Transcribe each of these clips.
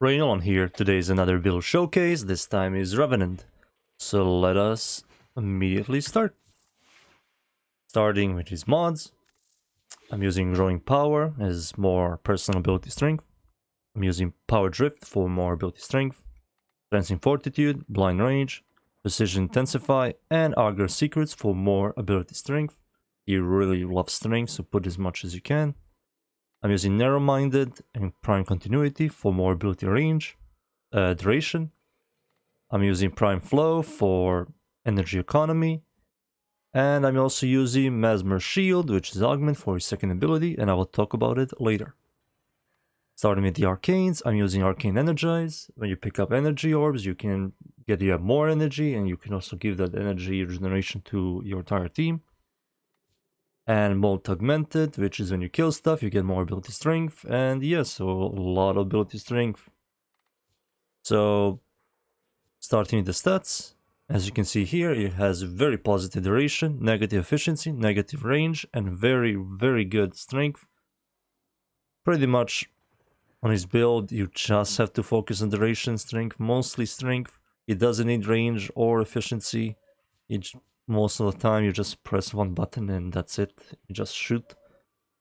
On here. Today is another build showcase. This time is Revenant. So let us immediately start. Starting with his mods. I'm using Growing Power as more personal ability strength. I'm using Power Drift for more ability strength. Dancing Fortitude, Blind Range, Precision Intensify, and Augur Secrets for more ability strength. You really love strength, so put as much as you can. I'm using Narrow-Minded and Prime Continuity for more ability range, duration. I'm using Prime Flow for energy economy. And I'm also using Mesmer Shield, which is augment for his second ability, and I will talk about it later. Starting with the arcanes, I'm using Arcane Energize. When you pick up energy orbs, you can get more energy, and you can also give that energy regeneration to your entire team. And Molt Augmented, which is when you kill stuff, you get more ability strength. And yeah, so a lot of ability strength. So, starting with the stats, as you can see here, it has very positive duration, negative efficiency, negative range, and very, very good strength. Pretty much on his build, you just have to focus on duration, strength, mostly strength. It doesn't need range or efficiency. Most of the time you just press one button and that's it. You just shoot.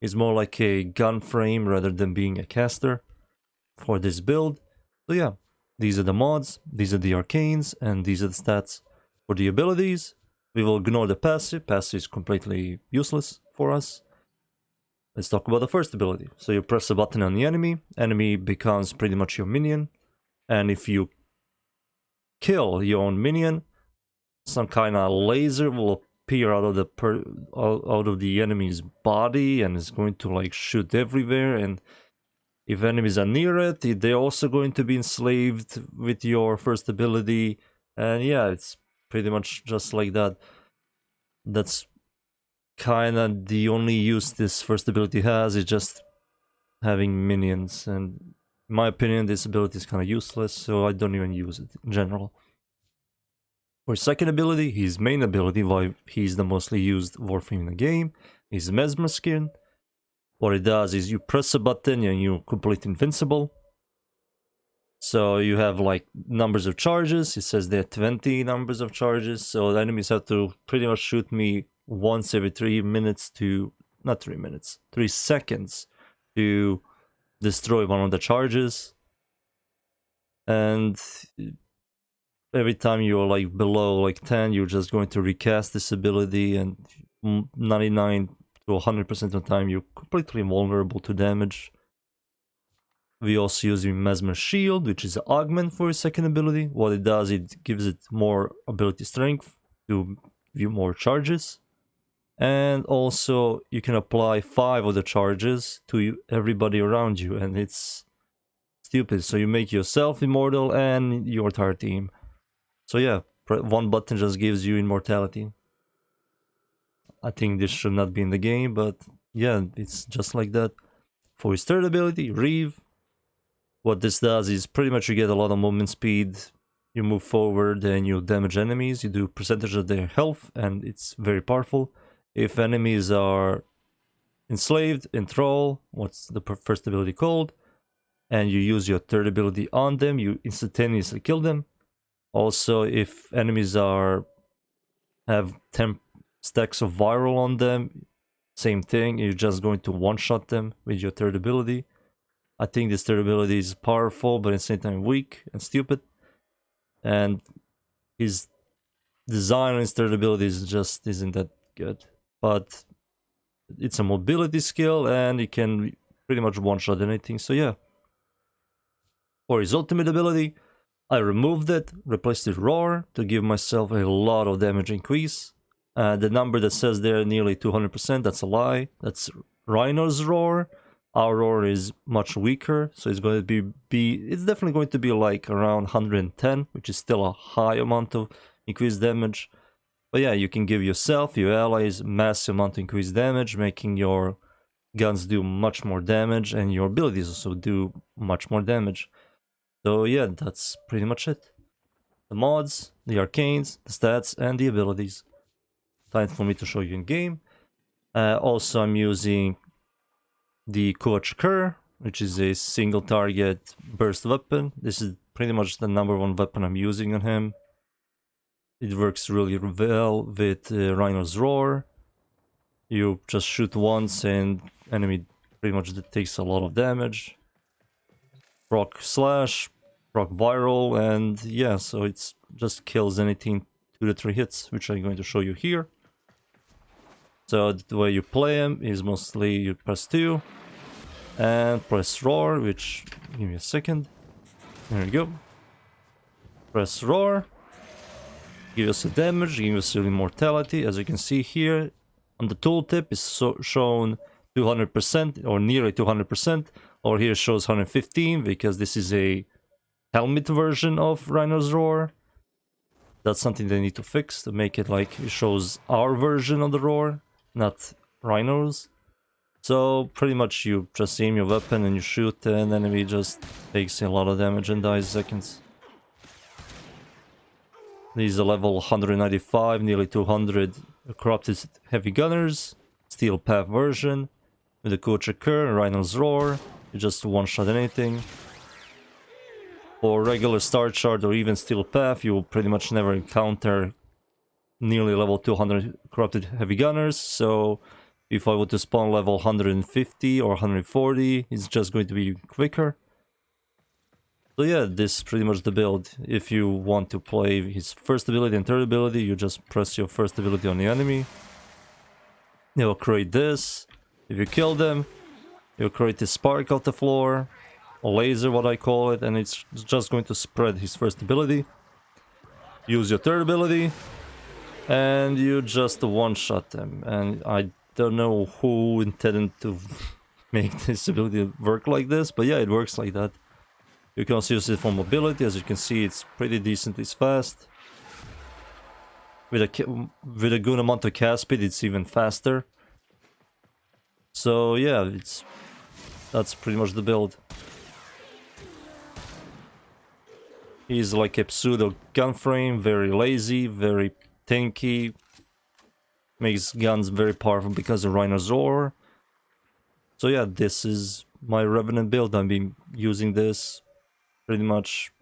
It's more like a gun frame rather than being a caster for this build. So yeah, these are the mods, these are the arcanes, and these are the stats. For the abilities, we will ignore the passive. Passive is completely useless for us. Let's talk about the first ability. So you press a button on the enemy becomes pretty much your minion, and if you kill your own minion, some kind of laser will appear out of the enemy's body and is going to like shoot everywhere. And if enemies are near it, they're also going to be enslaved with your first ability. And yeah, it's pretty much just like that. That's kind of the only use this first ability has, is just having minions. And in my opinion, this ability is kind of useless, so I don't even use it in general. For his second ability, his main ability, why he's the mostly used Warframe in the game, is Mesmer Skin. What it does is you press a button and you're completely invincible. So you have like numbers of charges. It says there are 20 numbers of charges. So the enemies have to pretty much shoot me once every 3 minutes to... not 3 minutes, 3 seconds to destroy one of the charges. And every time you're like below like 10, you're just going to recast this ability, and 99 to 100% of the time you're completely vulnerable to damage. We also use Mesmer Shield, which is an augment for his second ability. What it does, it gives it more ability strength to give you more charges. And also you can apply 5 of the charges to everybody around you, and it's stupid. So you make yourself immortal and your entire team. So yeah, one button just gives you immortality. I think this should not be in the game, but yeah, it's just like that. For his third ability, Reeve, what this does is pretty much you get a lot of movement speed. You move forward and you damage enemies. You do percentage of their health, and it's very powerful. If enemies are enslaved, enthrall, what's the first ability called, and you use your third ability on them, you instantaneously kill them. Also, if enemies have 10 stacks of viral on them, same thing, you're just going to one-shot them with your third ability. I think this third ability is powerful, but at the same time weak and stupid. And his design on his third ability just isn't that good. But it's a mobility skill, and it can pretty much one-shot anything, so yeah. For his ultimate ability, I removed it, replaced it Roar to give myself a lot of damage increase. The number that says there nearly 200%, that's a lie. That's Rhino's Roar. Our Roar is much weaker, so it's going to it's definitely going to be like around 110, which is still a high amount of increased damage. But yeah, you can give yourself, your allies, massive amount of increased damage, making your guns do much more damage, and your abilities also do much more damage. So yeah, that's pretty much it. The mods, the arcanes, the stats, and the abilities. Time for me to show you in game. Also, I'm using the Kuach Kur which is a single target burst weapon. This is pretty much the #1 weapon I'm using on him. It works really well with Rhino's Roar. You just shoot once and enemy pretty much takes a lot of damage. Proc slash, proc viral, and yeah, so it's just kills anything 2 to 3 hits, which I'm going to show you here. So the way you play him is mostly you press 2 and press Roar, which, give me a second. There we go. Press Roar. Give us a damage, give us immortality. As you can see here on the tooltip, it's shown 200% or nearly 200%, or here shows 115 because this is a helmet version of Rhino's Roar. That's something they need to fix to make it like it shows our version of the Roar, not Rhino's. So pretty much you just aim your weapon and you shoot, and enemy just takes a lot of damage and dies seconds. These are level 195, nearly 200 corrupted heavy gunners, steel path version, with a Coach Cur, Rhino's Roar. You just one-shot anything. For regular Star Shard or even steel path, you will pretty much never encounter nearly level 200 corrupted heavy gunners. So if I were to spawn level 150 or 140, it's just going to be quicker. So yeah, this is pretty much the build. If you want to play his first ability and third ability, you just press your first ability on the enemy. You'll create this. If you kill them, you'll create this spark off the floor, a laser what I call it, and it's just going to spread his first ability. Use your third ability, and you just one-shot them. And I don't know who intended to make this ability work like this, but yeah, it works like that. You can also use it for mobility. As you can see, it's pretty decent, it's fast. With a good amount of cast speed, it's even faster. So yeah, that's pretty much the build. He's like a pseudo gun frame, very lazy, very tanky. Makes guns very powerful because of Rhino's Roar. So yeah, this is my Revenant build. I've been using this pretty much.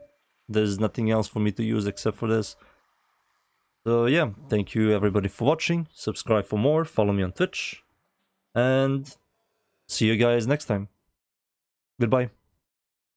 There's nothing else for me to use except for this. So yeah, thank you everybody for watching. Subscribe for more, follow me on Twitch, and see you guys next time. Goodbye.